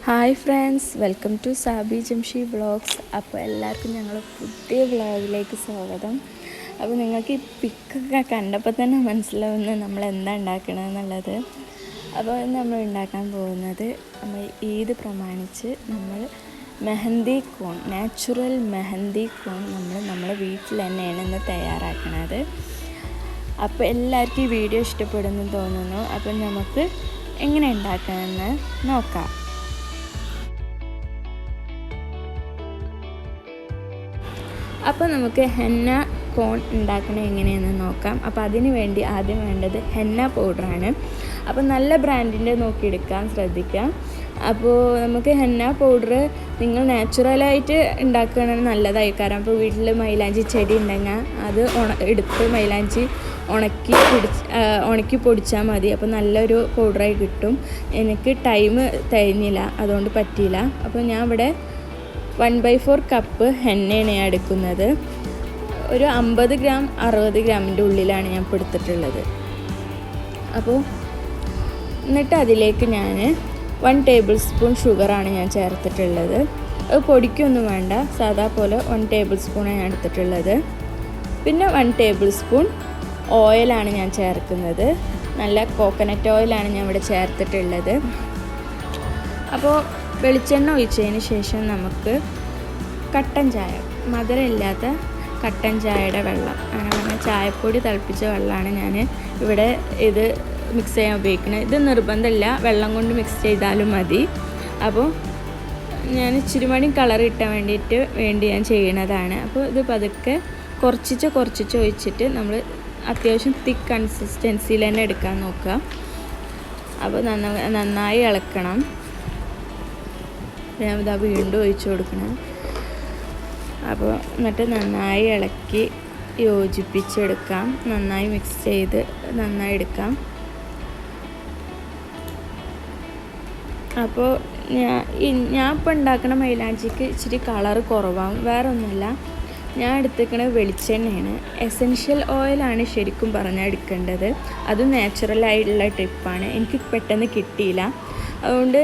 Hi friends, welcome to Sabyjamshi vlogs. അപ്പോൾ എല്ലാവർക്കും ഞങ്ങൾ പുതിയ വ്ളോഗിലേക്ക് സ്വാഗതം. അപ്പോൾ നിങ്ങൾക്ക് ഈ പിക്കൊക്കെ കണ്ടപ്പോൾ തന്നെ മനസ്സിലാവുന്ന നമ്മൾ എന്താ ഉണ്ടാക്കണമെന്നുള്ളത്. അപ്പോൾ നമ്മൾ ഉണ്ടാക്കാൻ പോകുന്നത് നമ്മൾ ഈദ് പ്രമാണിച്ച് നമ്മൾ മെഹന്തി കോൺ, നാച്ചുറൽ മെഹന്തി കോൺ നമ്മുടെ വീട്ടിൽ തന്നെയാണ് ഇന്ന് തയ്യാറാക്കുന്നത്. അപ്പോൾ എല്ലാവർക്കും ഈ വീഡിയോ ഇഷ്ടപ്പെടുന്നു തോന്നുന്നു. അപ്പോൾ നമുക്ക് എങ്ങനെ ഉണ്ടാക്കാമെന്ന് നോക്കാം. അപ്പോൾ നമുക്ക് ഹെന്ന കോൺ ഉണ്ടാക്കണത് എങ്ങനെയെന്ന് നോക്കാം. അപ്പോൾ അതിന് വേണ്ടി ആദ്യം വേണ്ടത് ഹെന്ന പൗഡറാണ്. അപ്പോൾ നല്ല ബ്രാൻഡിൻ്റെ നോക്കിയെടുക്കാൻ ശ്രദ്ധിക്കാം. അപ്പോൾ നമുക്ക് ഹെന്ന പൗഡർ നിങ്ങൾ നാച്ചുറലായിട്ട് ഉണ്ടാക്കുകയാണെങ്കിൽ നല്ലതായി. കാരണം അപ്പോൾ വീട്ടിൽ മൈലാഞ്ചി ചെടി ഉണ്ടെങ്കിൽ അത് എടുത്ത് മൈലാഞ്ചി ഉണക്കി പൊടിച്ചാൽ മതി. അപ്പോൾ നല്ലൊരു പൗഡറായി കിട്ടും. എനിക്ക് ടൈം തികഞ്ഞില്ല, അതുകൊണ്ട് പറ്റിയില്ല. അപ്പോൾ ഞാൻ ഇവിടെ 1/4 കപ്പ് ഹെന്നയാണ് ഞാൻ എടുക്കുന്നത്. ഒരു 50 ഗ്രാം 60 ഗ്രാമിൻ്റെ ഉള്ളിലാണ് ഞാൻ ഇപ്പോൾ എടുത്തിട്ടുള്ളത്. അപ്പോൾ എന്നിട്ട് അതിലേക്ക് ഞാൻ 1 ടേബിൾ സ്പൂൺ ഷുഗറാണ് ഞാൻ ചേർത്തിട്ടുള്ളത്. അത് പൊടിക്കൊന്നും വേണ്ട, സാധാ പോലെ 1 ടേബിൾ സ്പൂണാണ് ഞാൻ എടുത്തിട്ടുള്ളത്. പിന്നെ 1 ടേബിൾ സ്പൂൺ ഓയിലാണ് ഞാൻ ചേർക്കുന്നത്. നല്ല കോക്കനട്ട് ഓയിലാണ് ഞാൻ ഇവിടെ ചേർത്തിട്ടുള്ളത്. അപ്പോൾ വെളിച്ചെണ്ണ ഒഴിച്ചതിന് ശേഷം നമുക്ക് കട്ടൻ ചായ, മധുരമില്ലാത്ത കട്ടൻ ചായയുടെ വെള്ളം, അങ്ങനെ പറഞ്ഞാൽ ചായപ്പൊടി തിളപ്പിച്ച വെള്ളമാണ് ഞാൻ ഇവിടെ ഇത് മിക്സ് ചെയ്യാൻ ഉപയോഗിക്കുന്നത്. ഇത് നിർബന്ധമില്ല, വെള്ളം കൊണ്ട് മിക്സ് ചെയ്താലും മതി. അപ്പോൾ ഞാൻ ഇച്ചിരി മണി കളർ കിട്ടാൻ വേണ്ടി ഞാൻ ചെയ്യണതാണ്. അപ്പോൾ ഇത് പതുക്കെ കുറച്ചിച്ച് ഒഴിച്ചിട്ട് നമ്മൾ അത്യാവശ്യം തിക്ക് കൺസിസ്റ്റൻസിയിൽ തന്നെ എടുക്കാൻ നോക്കുക. അപ്പോൾ നന്നായി ഇളക്കണം. ഞാൻ ഇതാ വീണ്ടും ഒഴിച്ചു കൊടുക്കണം. അപ്പോൾ എന്നിട്ട് നന്നായി ഇളക്കി യോജിപ്പിച്ചെടുക്കാം. നന്നായി മിക്സ് ചെയ്ത് നന്നായി എടുക്കാം. അപ്പോൾ ഞാൻ ഇപ്പോൾ ഉണ്ടാക്കുന്ന മൈലാഞ്ചിക്ക് ഇച്ചിരി കളറ് കുറവാകും. വേറെ ഒന്നുമില്ല, ഞാൻ എടുത്തേക്കുന്നത് വെളിച്ചെണ്ണയാണ്. എസെൻഷ്യൽ ഓയിലാണ് ശരിക്കും പറഞ്ഞാൽ എടുക്കേണ്ടത്. അത് നാച്ചുറലായിട്ടുള്ള ടിപ്പാണ്. എനിക്ക് പെട്ടെന്ന് കിട്ടിയില്ല. അതുകൊണ്ട്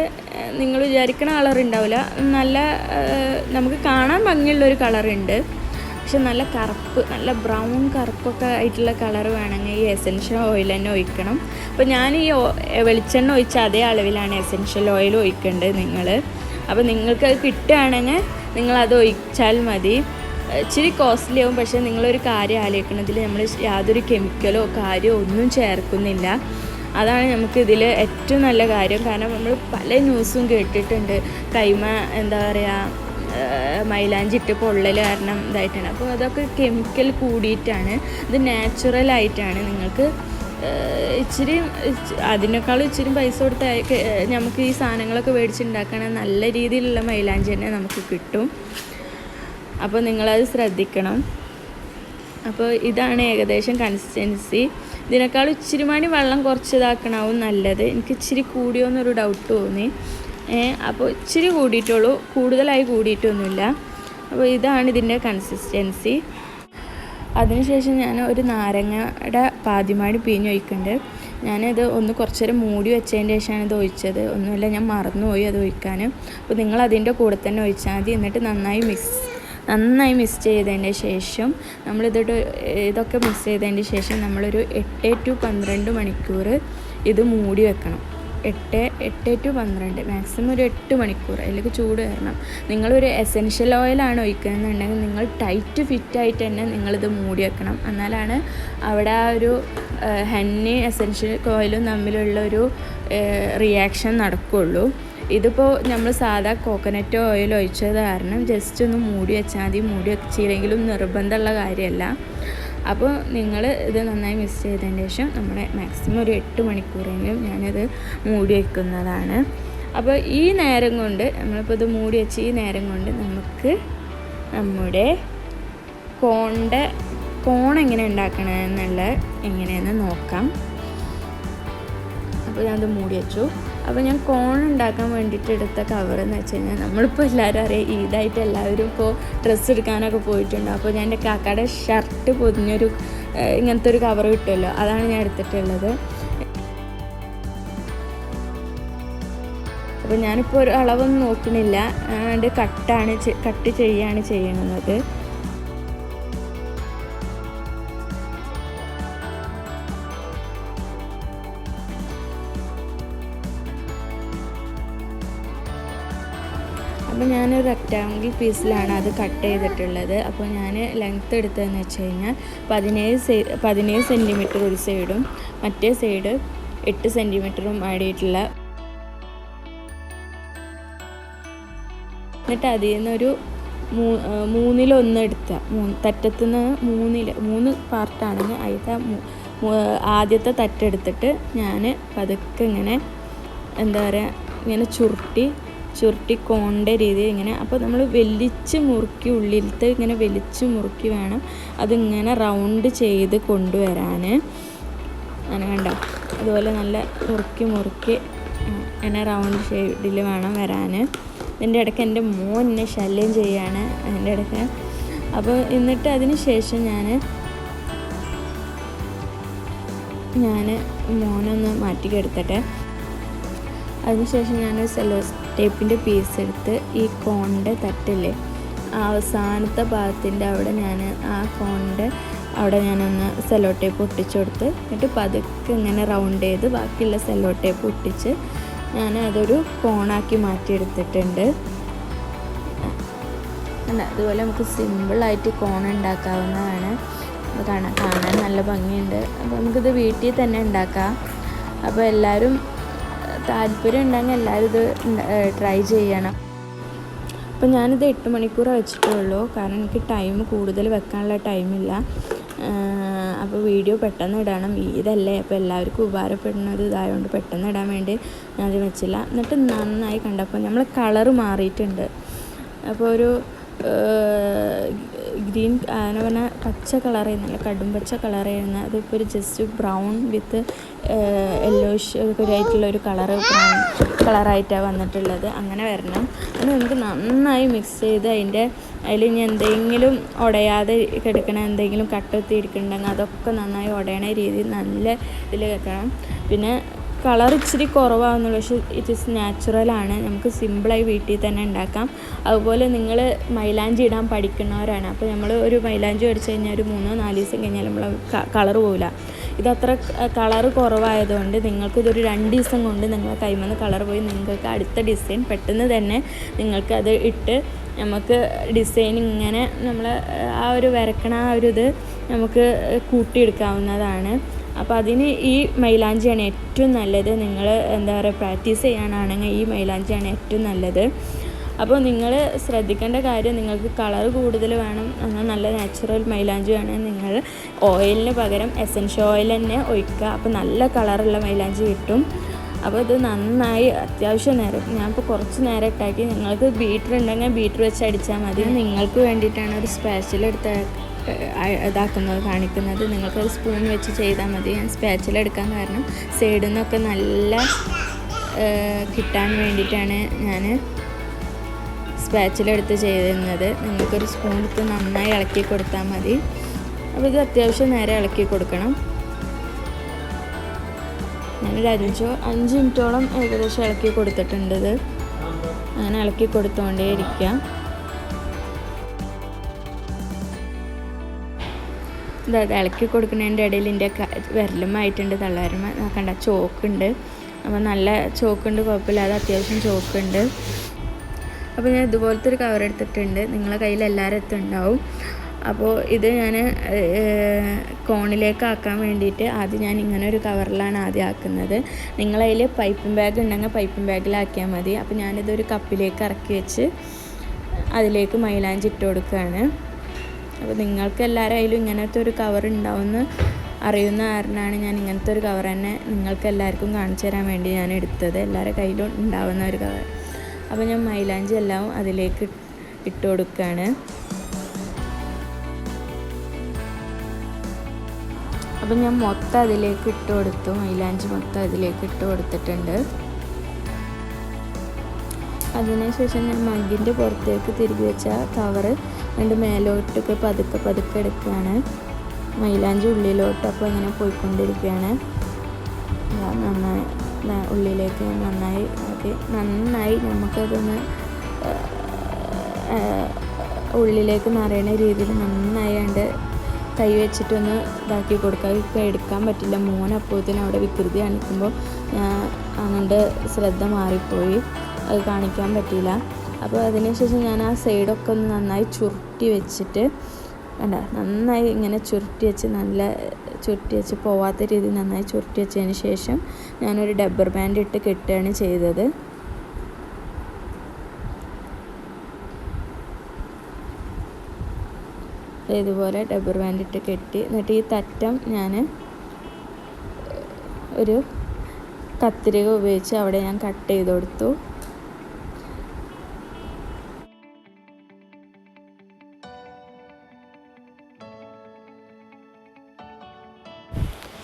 നിങ്ങൾ വിചാരിക്കുന്ന കളർ ഉണ്ടാവില്ല. നല്ല നമുക്ക് കാണാൻ ഭംഗിയുള്ളൊരു കളറുണ്ട്, പക്ഷെ നല്ല കറുപ്പ്, നല്ല ബ്രൗൺ കറുപ്പൊക്കെ ആയിട്ടുള്ള കളർ വേണമെങ്കിൽ ഈ എസെൻഷ്യൽ ഓയിൽ തന്നെ ഒഴിക്കണം. അപ്പോൾ ഞാൻ ഈ വെളിച്ചെണ്ണ ഒഴിച്ച അതേ അളവിലാണ് എസെൻഷ്യൽ ഓയിൽ ഒഴിക്കേണ്ടത് നിങ്ങൾ. അപ്പോൾ നിങ്ങൾക്കത് കിട്ടുകയാണെങ്കിൽ നിങ്ങളത് ഒഴിച്ചാൽ മതി. ഇച്ചിരി കോസ്റ്റ്ലി ആവും, പക്ഷേ നിങ്ങളൊരു കാര്യം ആലോചിക്കുന്നതിൽ നമ്മൾ യാതൊരു കെമിക്കലോ കാര്യമോ ഒന്നും ചേർക്കുന്നില്ല. അതാണ് നമുക്ക് ഇതിൽ ഏറ്റവും നല്ല കാര്യം. കാരണം നമ്മൾ പല ന്യൂസും കേട്ടിട്ടുണ്ട്, കൈമ എന്താ പറയുക മൈലാഞ്ചി ഇട്ട് പൊള്ളൽ കാരണം ഇതായിട്ടാണ്. അപ്പോൾ അതൊക്കെ കെമിക്കൽ കൂടിയിട്ടാണ്. ഇത് നാച്ചുറലായിട്ടാണ്. നിങ്ങൾക്ക് അതിനേക്കാളും ഇച്ചിരി പൈസ കൊടുത്ത് നമുക്ക് ഈ സാധനങ്ങളൊക്കെ മേടിച്ചുണ്ടാക്കുകയാണെങ്കിൽ നല്ല രീതിയിലുള്ള മൈലാഞ്ചി തന്നെ നമുക്ക് കിട്ടും. അപ്പോൾ നിങ്ങളത് ശ്രദ്ധിക്കണം. അപ്പോൾ ഇതാണ് ഏകദേശം കൺസിസ്റ്റൻസി. ഇതിനേക്കാൾ ഇച്ചിരി മണി വെള്ളം കുറച്ച് ഇതാക്കണമാവും നല്ലത്. എനിക്ക് ഇച്ചിരി കൂടിയോന്നൊരു ഡൗട്ട് തോന്നി. അപ്പോൾ ഇച്ചിരി കൂടിയിട്ടുള്ളൂ, കൂടുതലായി കൂടിയിട്ടൊന്നുമില്ല. അപ്പോൾ ഇതാണ് ഇതിൻ്റെ കൺസിസ്റ്റൻസി. അതിനുശേഷം ഞാൻ ഒരു നാരങ്ങയുടെ പാതിമാടി പിഴിഞ്ഞൊഴിക്കുന്നുണ്ട്. ഞാനത് കുറച്ച് നേരം മൂടി വെച്ചതിന് ശേഷമാണ് ഇത് ഒഴിച്ചത്. ഒന്നുമില്ല, ഞാൻ മറന്നുപോയി അത് ഒഴിക്കാൻ. അപ്പോൾ നിങ്ങൾ അതിൻ്റെ കൂടെ തന്നെ ഒഴിച്ചാൽ മതി. എന്നിട്ട് നന്നായി മിക്സ് ചെയ്തതിന് ശേഷം ഇതൊക്കെ മിക്സ് ചെയ്തതിന് ശേഷം നമ്മളൊരു 8 to 12 മണിക്കൂർ ഇത് മൂടി വെക്കണം. 8 to 12 മാക്സിമം ഒരു 8 മണിക്കൂർ. അതിലേക്ക് ചൂട് കയറണം. നിങ്ങളൊരു എസെൻഷ്യൽ ഓയിലാണ് ഒഴിക്കുന്നതെന്നുണ്ടെങ്കിൽ നിങ്ങൾ ടൈറ്റ് ഫിറ്റായിട്ട് തന്നെ നിങ്ങളിത് മൂടി വെക്കണം. എന്നാലാണ് അവിടെ ആ ഒരു ഹെന്നയും എസെൻഷ്യൽ ഓയിലും തമ്മിലുള്ള ഒരു റിയാക്ഷൻ നടക്കുകയുള്ളൂ. ഇതിപ്പോൾ നമ്മൾ സാധാ കോക്കനട്ട് ഓയിൽ ഒഴിച്ചത് കാരണം ജസ്റ്റ് ഒന്ന് മൂടി വെച്ചാൽ മതി. മൂടി വെച്ചില്ലെങ്കിലും നിർബന്ധമുള്ള കാര്യമല്ല. അപ്പോൾ നിങ്ങൾ ഇത് നന്നായി മിക്സ് ചെയ്തതിന് ശേഷം നമ്മുടെ മാക്സിമം ഒരു 8 മണിക്കൂറെങ്കിലും ഞാനിത് മൂടി വയ്ക്കുന്നതാണ്. അപ്പോൾ ഈ നേരം കൊണ്ട് നമ്മളിപ്പോൾ ഇത് മൂടി വെച്ച് ഈ നേരം കൊണ്ട് നമുക്ക് നമ്മുടെ കോൺ എങ്ങനെ ഉണ്ടാക്കണമെന്നുള്ള എങ്ങനെയെന്ന് നോക്കാം. അപ്പോൾ ഞാനത് മൂടി വെച്ചു. അപ്പോൾ ഞാൻ കോൺ ഉണ്ടാക്കാൻ വേണ്ടിയിട്ട് എടുത്ത കവറെന്ന് വെച്ച് കഴിഞ്ഞാൽ, നമ്മളിപ്പോൾ എല്ലാവരും അറിയാം ഈദായിട്ട് എല്ലാവരും ഇപ്പോൾ ഡ്രസ്സ് എടുക്കാനൊക്കെ പോയിട്ടുണ്ട്. അപ്പോൾ ഞാൻ എൻ്റെ കാക്കയുടെ ഷർട്ട് പൊതിഞ്ഞൊരു ഇങ്ങനത്തെ ഒരു കവർ കിട്ടുമല്ലോ, അതാണ് ഞാൻ എടുത്തിട്ടുള്ളത്. അപ്പോൾ ഞാനിപ്പോൾ ഒരു അളവൊന്നും നോക്കണില്ല, അത് കട്ട് ചെയ്യാണ് ചെയ്യുന്നത്. അപ്പോൾ ഞാനൊരു റെക്റ്റാങ്കിൾ പീസിലാണ് അത് കട്ട് ചെയ്തിട്ടുള്ളത്. അപ്പോൾ ഞാൻ ലെങ്ത്ത് എടുത്തതെന്ന് വെച്ച് കഴിഞ്ഞാൽ 17 സെൻറ്റിമീറ്റർ ഒരു സൈഡും മറ്റേ സൈഡ് 8 സെൻറ്റിമീറ്ററും ആടിയിട്ടുള്ള, എന്നിട്ട് അതിൽ നിന്നൊരു 3/1 എടുക്കുക. തറ്റത്തുനിന്ന് 3 പാർട്ടാണെങ്കിൽ അതിൽ ആദ്യത്തെ തട്ടെടുത്തിട്ട് ഞാൻ പതുക്കെ ഇങ്ങനെ എന്താ പറയുക ഇങ്ങനെ ചുരുട്ടി കോണിൻ്റെ രീതിയിൽ ഇങ്ങനെ. അപ്പോൾ നമ്മൾ വലിച്ച് മുറുക്കി ഉള്ളിലത്തെ ഇങ്ങനെ വലിച്ച് മുറുക്കി വേണം അതിങ്ങനെ റൗണ്ട് ചെയ്ത് കൊണ്ടുവരാൻ. അങ്ങനെ കണ്ടോ, അതുപോലെ നല്ല മുറുക്കി ഇങ്ങനെ റൗണ്ട് ഷേഡിൽ വേണം വരാൻ. ഇതിൻ്റെ ഇടയ്ക്ക് എൻ്റെ മോൻ എന്നെ ശല്യം ചെയ്യാണ് അതിൻ്റെ ഇടയ്ക്ക്. അപ്പോൾ എന്നിട്ട് അതിന് ശേഷം ഞാൻ മോനൊന്ന് മാറ്റിക്കെടുത്തട്ടെ. അതിനുശേഷം ഞാനൊരു സെല്ലോ ടേപ്പിൻ്റെ പീസ് എടുത്ത് ഈ കോണിൻ്റെ തട്ടില്ലേ അവസാനത്തെ ഭാഗത്തിൻ്റെ അവിടെ ഞാൻ ആ കോണിൻ്റെ അവിടെ ഞാനൊന്ന് സെല്ലോ ടേപ്പ് ഒട്ടിച്ചു കൊടുത്ത്, എന്നിട്ട് പതുക്കെ ഇങ്ങനെ റൗണ്ട് ചെയ്ത് ബാക്കിയുള്ള സെല്ലോ ടേപ്പ് ഒട്ടിച്ച് ഞാൻ അതൊരു കോണാക്കി മാറ്റിയെടുത്തിട്ടുണ്ട്. അതുപോലെ നമുക്ക് സിമ്പിളായിട്ട് കോൺ ഉണ്ടാക്കാവുന്നതാണ്. കാണാൻ നല്ല ഭംഗിയുണ്ട്. അപ്പോൾ നമുക്കിത് വീട്ടിൽ തന്നെ ഉണ്ടാക്കാം. അപ്പോൾ എല്ലാവരും താല്പര്യം ഉണ്ടെങ്കിൽ എല്ലാവരും ഇത് ട്രൈ ചെയ്യണം. അപ്പോൾ ഞാനിത് 8 മണിക്കൂർ വെച്ചിട്ടുള്ളൂ, കാരണം എനിക്ക് ടൈം കൂടുതൽ വെക്കാനുള്ള ടൈമില്ല. അപ്പോൾ വീഡിയോ പെട്ടെന്ന് ഇടണം, ഇതല്ലേ അപ്പോൾ എല്ലാവർക്കും ഉപകാരപ്പെടുന്നത് ഇതായതുകൊണ്ട് പെട്ടെന്ന് ഇടാൻ വേണ്ടി ഞാനത് വെച്ചില്ല. എന്നിട്ട് നന്നായി കണ്ടപ്പോൾ നമ്മൾ കളറ് മാറിയിട്ടുണ്ട്. അപ്പോൾ ഒരു ഗ്രീൻ അങ്ങനെ പറഞ്ഞാൽ പച്ച കളർ ചെയ്യുന്നില്ല, കടും പച്ച കളർ ചെയ്യുന്ന അതിപ്പോൾ ഒരു ജസ്റ്റ് ബ്രൗൺ വിത്ത് യെല്ലോയിഷ് ആയിട്ടുള്ളൊരു ബ്രൗൺ കളറായിട്ടാണ് വന്നിട്ടുള്ളത്. അങ്ങനെ വരണം. അത് നമുക്ക് നന്നായി മിക്സ് ചെയ്ത് അതിൽ ഇനി എന്തെങ്കിലും ഉടയാതെ കിടക്കണ എന്തെങ്കിലും കട്ടെത്തിയിരിക്കുന്നുണ്ടെങ്കിൽ അതൊക്കെ നന്നായി ഉടയണ രീതിയിൽ നല്ല ഇതിൽ വെക്കണം. പിന്നെ കളർ ഇച്ചിരി കുറവാകുന്നുള്ളൂ, പക്ഷേ ഇറ്റ് ഈസ് നാച്ചുറലാണ്, നമുക്ക് സിമ്പിളായി വീട്ടിൽ തന്നെ ഉണ്ടാക്കാം. അതുപോലെ നിങ്ങൾ മൈലാഞ്ചി ഇടാൻ പഠിക്കുന്നവരാണ്, അപ്പോൾ നമ്മൾ ഒരു മൈലാഞ്ചി അടിച്ചു കഴിഞ്ഞാൽ ഒരു 3-4 ദിവസം കഴിഞ്ഞാൽ നമ്മൾ കളർ പോകില്ല. ഇതത്ര കളർ കുറവായതുകൊണ്ട് നിങ്ങൾക്കിതൊരു 2 ദിവസം കൊണ്ട് നിങ്ങളെ കൈമെന്ന് കളർ പോയി നിങ്ങൾക്ക് അടുത്ത ഡിസൈൻ പെട്ടെന്ന് തന്നെ നിങ്ങൾക്കത് ഇട്ട് നമുക്ക് ഡിസൈൻ ഇങ്ങനെ നമ്മൾ ആ ഒരു വരക്കണ ആ ഒരു ഇത് നമുക്ക് കൂട്ടിയെടുക്കാവുന്നതാണ്. അപ്പോൾ അതിന് ഈ മൈലാഞ്ചിയാണ് ഏറ്റവും നല്ലത്. നിങ്ങൾ എന്താ പറയുക പ്രാക്ടീസ് ചെയ്യാനാണെങ്കിൽ ഈ മൈലാഞ്ചിയാണ് ഏറ്റവും നല്ലത്. അപ്പോൾ നിങ്ങൾ ശ്രദ്ധിക്കേണ്ട കാര്യം, നിങ്ങൾക്ക് കളർ കൂടുതൽ വേണം, എന്നാൽ നല്ല നാച്ചുറൽ മൈലാഞ്ചി വേണമെങ്കിൽ നിങ്ങൾ ഓയിലിന് പകരം എസൻഷ്യൽ ഓയിൽ തന്നെ ഒഴിക്കുക. അപ്പോൾ നല്ല കളറുള്ള മൈലാഞ്ചി കിട്ടും. അപ്പോൾ ഇത് നന്നായി അത്യാവശ്യം നേരം, ഞാനിപ്പോൾ കുറച്ച് നേരം ഇട്ടാക്കി. നിങ്ങൾക്ക് ബീറ്റർ ഉണ്ടെങ്കിൽ ബീറ്റർ വെച്ച് അടിച്ചാൽ മതി. നിങ്ങൾക്ക് വേണ്ടിയിട്ടാണ് ഒരു സ്പാച്ചിൽ എടുത്ത് കാണിക്കുന്നത്. നിങ്ങൾക്കൊരു സ്പൂൺ വെച്ച് ചെയ്താൽ മതി. ഞാൻ സ്പാച്ചിൽ എടുക്കാൻ കാരണം സൈഡിൽ നിന്നൊക്കെ നല്ല കിട്ടാൻ വേണ്ടിയിട്ടാണ് ഞാൻ സ്പാച്ചിലെടുത്ത് ചെയ്യുന്നത്. നിങ്ങൾക്കൊരു സ്പൂൺ എടുത്ത് നന്നായി ഇളക്കി കൊടുത്താൽ മതി. അപ്പോൾ ഇത് അത്യാവശ്യം നേരെ ഇളക്കി കൊടുക്കണം. ഞാനൊരു 5 മിനിറ്റോളം ഏകദേശം ഇളക്കി കൊടുത്തിട്ടുണ്ട്. ഇത് അങ്ങനെ ഇളക്കി കൊടുത്തുകൊണ്ടേ ഇരിക്കുക. ഇത് ഇളക്കി കൊടുക്കുന്നതിൻ്റെ ഇടയിൽ എൻ്റെ വിരലുമായിട്ടുണ്ട്, തള്ളവരമ നോക്കണ്ട ചോക്കുണ്ട്. അപ്പോൾ നല്ല ചോക്കുണ്ട്, കുഴപ്പമില്ലാതെ അത്യാവശ്യം ചോക്കുണ്ട്. അപ്പോൾ ഞാൻ ഇതുപോലത്തെ ഒരു കവർ എടുത്തിട്ടുണ്ട്, നിങ്ങളെ കയ്യിൽ എല്ലാവരും എത്തുണ്ടാവും. അപ്പോൾ ഇത് ഞാൻ കോണിലേക്ക് ആക്കാൻ വേണ്ടിയിട്ട് ആദ്യം ഞാൻ ഇങ്ങനെ ഒരു കവറിലാണ് ആദ്യം ആക്കുന്നത്. നിങ്ങളതിൽ പൈപ്പിംഗ് ബാഗ് ഉണ്ടെങ്കിൽ പൈപ്പിംഗ് ബാഗിലാക്കിയാൽ മതി. അപ്പോൾ ഞാനിതൊരു കപ്പിലേക്ക് ഇറക്കി വെച്ച് അതിലേക്ക് മൈലാഞ്ചി ഇട്ട് കൊടുക്കുകയാണ്. അപ്പോൾ നിങ്ങൾക്ക് എല്ലാവരും അതിലും ഇങ്ങനത്തെ ഒരു കവർ ഉണ്ടാവുമെന്ന് അറിയുന്ന കാരണമാണ് ഞാൻ ഇങ്ങനത്തെ ഒരു കവർ തന്നെ നിങ്ങൾക്ക് എല്ലാവർക്കും കാണിച്ചു തരാൻ വേണ്ടി ഞാൻ എടുത്തത്, എല്ലാവരുടെ കയ്യിലും ഉണ്ടാവുന്ന ഒരു കവർ. അപ്പോൾ ഞാൻ മൈലാഞ്ചി എല്ലാം അതിലേക്ക് ഇട്ട് കൊടുക്കുകയാണ്. അപ്പം ഞാൻ മൊത്തം അതിലേക്ക് ഇട്ട് കൊടുത്തു, മൈലാഞ്ചി മൊത്തം അതിലേക്ക് ഇട്ട് കൊടുത്തിട്ടുണ്ട്. അതിനുശേഷം ഞാൻ മഗ്ഗിൻ്റെ പുറത്തേക്ക് തിരികെ വെച്ച കവറ് രണ്ട് മേലോട്ടൊക്കെ പതുക്കെ എടുക്കുകയാണ്. മൈലാഞ്ചി ഉള്ളിലോട്ട് അപ്പോൾ ഇങ്ങനെ പോയിക്കൊണ്ടിരിക്കുകയാണ്. നന്നായി ഉള്ളിലേക്ക് നന്നായി കൊടുത്തിട്ട് നന്നായി നമുക്കതൊന്ന് ഉള്ളിലേക്ക് നിറയുന്ന രീതിയിൽ നന്നായി കൈ വെച്ചിട്ടൊന്ന് ഇതാക്കി കൊടുക്കുക. ഇപ്പോൾ എടുക്കാൻ പറ്റില്ല, മോനപ്പോഴത്തേനും അവിടെ വികൃതി കാണിക്കുമ്പോൾ ഞാൻ അങ്ങോട്ട് ശ്രദ്ധ മാറിപ്പോയി, അത് കാണിക്കാൻ പറ്റിയില്ല. അപ്പോൾ അതിനുശേഷം ഞാൻ ആ സൈഡൊക്കെ ഒന്ന് നന്നായി ചുരുട്ടി വെച്ചിട്ട് നന്നായി ഇങ്ങനെ ചുരുട്ടി വെച്ച് പോവാത്ത രീതിയിൽ നന്നായി ചുരുട്ടി വെച്ചതിന് ശേഷം ഞാനൊരു റബ്ബർ ബാൻഡ് ഇട്ട് കെട്ടുകയാണ് ചെയ്തത്. ഇതുപോലെ റബ്ബർ ബാൻഡ് ഇട്ട് കെട്ടി, എന്നിട്ട് ഈ തറ്റം ഞാൻ ഒരു കത്രിക ഉപയോഗിച്ച് അവിടെ ഞാൻ കട്ട് ചെയ്ത് കൊടുത്തു.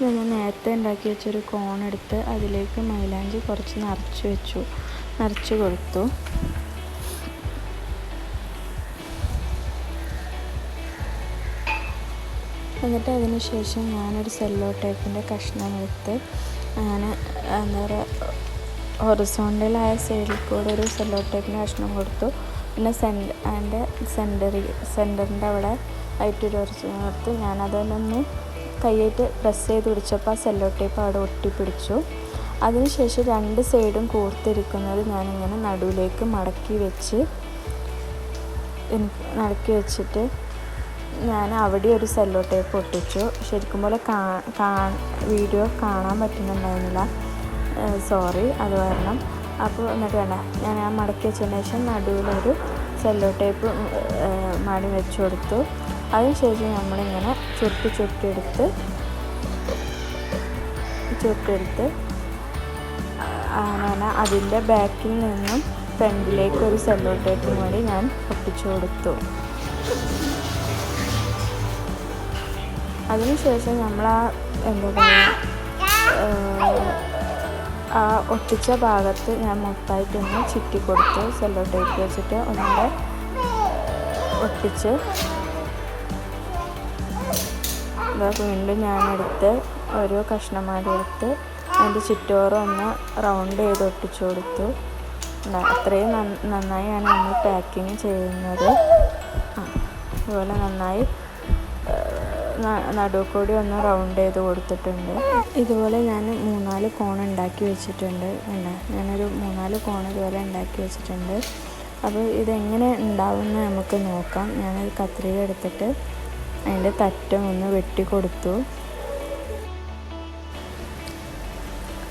ഞാൻ നേരത്തെ ഉണ്ടാക്കി വെച്ചൊരു കോണെടുത്ത് അതിലേക്ക് മൈലാഞ്ചി കുറച്ച് നിറച്ച് കൊടുത്തു. എന്നിട്ട് അതിന് ശേഷം ഞാനൊരു സെല്ലോ ടേപ്പിൻ്റെ കഷ്ണം എടുത്ത് അങ്ങനെ എന്താ പറയുക ഹൊറിസോണ്ടലായ സൈഡിൽ കൂടെ ഒരു സെല്ലോ ടേപ്പിൻ്റെ കഷ്ണം കൊടുത്തു. പിന്നെ സെൻറ്ററിൻ്റെ അവിടെ ആയിട്ടൊരു ഹൊറിസോൺ കൊടുത്ത് ഞാനതൊന്ന് കൈയായിട്ട് പ്രസ് ചെയ്ത് പിടിച്ചപ്പോൾ ആ സെല്ലോ ടേപ്പ് അവിടെ ഒട്ടിപ്പിടിച്ചു. അതിനുശേഷം 2 സൈഡും കൂർത്തിരിക്കുന്നത് ഞാനിങ്ങനെ നടുവിലേക്ക് മടക്കി വെച്ചിട്ട് ഞാൻ അവിടെ ഒരു സെല്ലോ ടേപ്പ് ഒട്ടിച്ചു. ശരിക്കും പോലെ വീഡിയോ കാണാൻ പറ്റുന്നുണ്ടായിരുന്നില്ല, സോറി അത് കാരണം. അപ്പോൾ എന്നിട്ട് ഞാൻ ആ മടക്കി വെച്ചതിന് ശേഷം നടുവിലൊരു സെല്ലോ ടേപ്പ് മടി വെച്ച് കൊടുത്തു. അതിനുശേഷം നമ്മളിങ്ങനെ ചുരുട്ടിയെടുത്ത് അങ്ങനെ അതിൻ്റെ ബാക്കിൽ നിന്നും ഫ്രണ്ടിലേക്ക് ഒരു സെല്ലോ ടേപ്പും കൂടി ഞാൻ ഒട്ടിച്ചു കൊടുത്തു. അതിനുശേഷം നമ്മൾ ആ ഒട്ടിച്ച ഭാഗത്ത് ഞാൻ മൊത്തമായിട്ടൊന്ന് ചുറ്റി കൊടുത്തു. സെല്ലോ ടേപ്പ് വെച്ചിട്ട് ഒന്നുകൂടെ ഒട്ടിച്ച് വീണ്ടും ഞാനെടുത്ത് ഓരോ കഷ്ണമാടി എടുത്ത് അതിൻ്റെ ചുറ്റോറും ഒന്ന് റൗണ്ട് ചെയ്ത് ഒട്ടിച്ചു കൊടുത്തു. അത്രയും നന്നായാണ് നമ്മൾ പാക്കിങ് ചെയ്യുന്നത്. അതുപോലെ നന്നായി നടുക്കൂടി ഒന്ന് റൗണ്ട് ചെയ്ത് കൊടുത്തിട്ടുണ്ട്. ഇതുപോലെ ഞാൻ 3-4 കോൺ ഉണ്ടാക്കി വെച്ചിട്ടുണ്ട്. ഞാനൊരു 3-4 കോൺ ഇതുപോലെ ഉണ്ടാക്കി വെച്ചിട്ടുണ്ട്. അപ്പോൾ ഇതെങ്ങനെ ഉണ്ടാവുമെന്ന് നമുക്ക് നോക്കാം. ഞാനൊരു കത്രിക എടുത്തിട്ട് അതിൻ്റെ തറ്റം ഒന്ന് വെട്ടി കൊടുത്തു.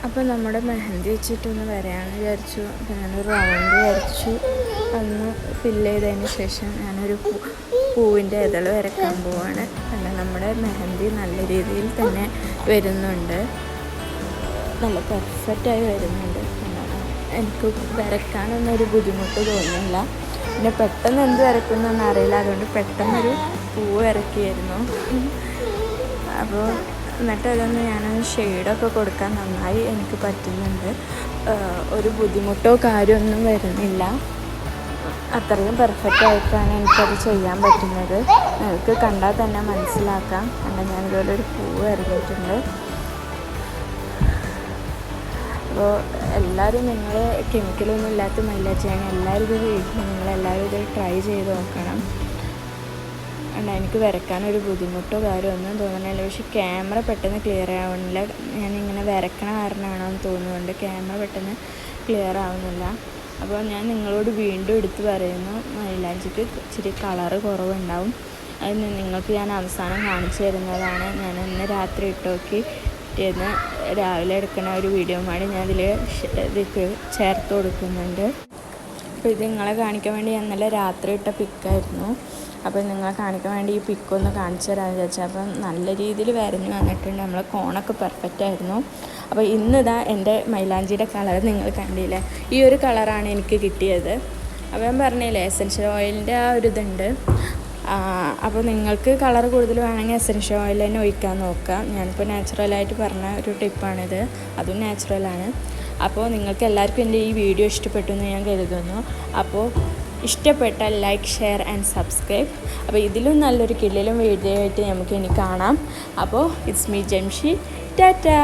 അപ്പോൾ നമ്മുടെ മെഹന്തി വെച്ചിട്ടൊന്ന് വരയാണെന്ന് വിചാരിച്ചു. ഞാനൊരു റൗണ്ട് വരച്ചു. അന്ന് ഫില്ല് ചെയ്തതിന് ശേഷം ഞാനൊരു പൂവിൻ്റെ ഇതൾ വരയ്ക്കാൻ പോവാണ്. നമ്മുടെ മെഹന്തി നല്ല രീതിയിൽ തന്നെ വരുന്നുണ്ട്, നല്ല പെർഫെക്റ്റായി വരുന്നുണ്ട്. എനിക്ക് വരയ്ക്കാനൊന്നും ഒരു ബുദ്ധിമുട്ട് തോന്നുന്നില്ല. പിന്നെ പെട്ടെന്ന് എന്ത് വരയ്ക്കുന്നതെന്ന് അറിയില്ല, അതുകൊണ്ട് പെട്ടെന്നൊരു പൂവ് വരയ്ക്കുകയായിരുന്നു. അപ്പോൾ എന്നിട്ട് അതൊന്ന് ഞാനൊരു ഷെയ്ഡൊക്കെ കൊടുക്കാൻ നന്നായി എനിക്ക് പറ്റുന്നുണ്ട്. ഒരു ബുദ്ധിമുട്ടോ കാര്യമൊന്നും വരുന്നില്ല. അത്രയും പെർഫെക്റ്റ് ആയിട്ടാണ് എനിക്കത് ചെയ്യാൻ പറ്റുന്നത്. നിങ്ങൾക്ക് കണ്ടാൽ തന്നെ മനസ്സിലാക്കാം. ഞാനിതുപോലെ ഒരു പൂവ് വരച്ചിട്ടുണ്ട്. അപ്പോൾ എല്ലാവരും നിങ്ങൾ കെമിക്കലൊന്നും ഇല്ലാത്ത മൈലാഞ്ചിയാണ് എല്ലാവരും ഇത് വീട്ടിൽ നിങ്ങളെല്ലാവരും ഇത് ട്രൈ ചെയ്ത് നോക്കണം. എനിക്ക് വരയ്ക്കാനൊരു ബുദ്ധിമുട്ടോ കാര്യമൊന്നും തോന്നുന്നില്ല. പക്ഷേ ക്യാമറ പെട്ടെന്ന് ക്ലിയർ ആവുന്നില്ല. ഞാനിങ്ങനെ വരയ്ക്കണ കാരണമാണോ എന്ന് തോന്നുന്നുണ്ട്, ക്യാമറ പെട്ടെന്ന് ക്ലിയർ ആവുന്നില്ല. അപ്പോൾ ഞാൻ നിങ്ങളോട് വീണ്ടും എടുത്ത് പറയുന്നു, മൈലാഞ്ചിക്ക് ഇച്ചിരി കളറ് കുറവുണ്ടാവും. അത് നിങ്ങൾക്ക് ഞാൻ അവസാനം കാണിച്ചു തരുന്നതാണ്. ഞാൻ ഇന്ന് രാത്രി ഇട്ടോക്കി പിറ്റേന്ന് രാവിലെ എടുക്കുന്ന ഒരു വീഡിയോ കൂടി ഞാൻ ഇതിലേക്ക് ചേർത്ത് കൊടുക്കുന്നുണ്ട്. അപ്പോൾ ഇത് നിങ്ങളെ കാണിക്കാൻ വേണ്ടി ഞാൻ ഇന്നലെ രാത്രി ഇട്ട പിക്കായിരുന്നു. അപ്പോൾ നിങ്ങളെ കാണിക്കാൻ വേണ്ടി ഈ പിക്കൊന്ന് കാണിച്ചു തരാമെന്ന് വിചാരിച്ചാൽ. അപ്പം നല്ല രീതിയിൽ വരഞ്ഞു വന്നിട്ടുണ്ട്. നമ്മളെ കോണൊക്കെ പെർഫെക്റ്റ് ആയിരുന്നു. അപ്പോൾ ഇന്നിതാ എൻ്റെ മൈലാഞ്ചിയുടെ കളർ നിങ്ങൾ കണ്ടില്ലേ, ഈ ഒരു കളറാണ് എനിക്ക് കിട്ടിയത്. അപ്പോൾ ഞാൻ പറഞ്ഞില്ലേ എസൻഷ്യൽ ഓയിലിൻ്റെ ആ ഒരു ഇതുണ്ട്. അപ്പോൾ നിങ്ങൾക്ക് കളർ കൂടുതൽ വേണമെങ്കിൽ എസൻഷ്യൽ ഓയിൽ തന്നെ ഒഴിക്കാൻ നോക്കാം. ഞാനിപ്പോൾ നാച്ചുറലായിട്ട് പറഞ്ഞ ഒരു ടിപ്പാണിത്, അതും നാച്ചുറലാണ്. അപ്പോൾ നിങ്ങൾക്ക് എല്ലാവർക്കും എൻ്റെ ഈ വീഡിയോ ഇഷ്ടപ്പെട്ടു എന്ന് ഞാൻ കരുതുന്നു. അപ്പോൾ ഇഷ്ടപ്പെട്ടാൽ ലൈക്ക്, ഷെയർ ആൻഡ് സബ്സ്ക്രൈബ്. അപ്പോൾ ഇതിലും നല്ലൊരു കിടിലൻ വീഡിയോ ആയിട്ട് നമുക്ക് ഇനി കാണാം. അപ്പോൾ ഇറ്റ്സ് മീ ജംഷി, ടാറ്റാ.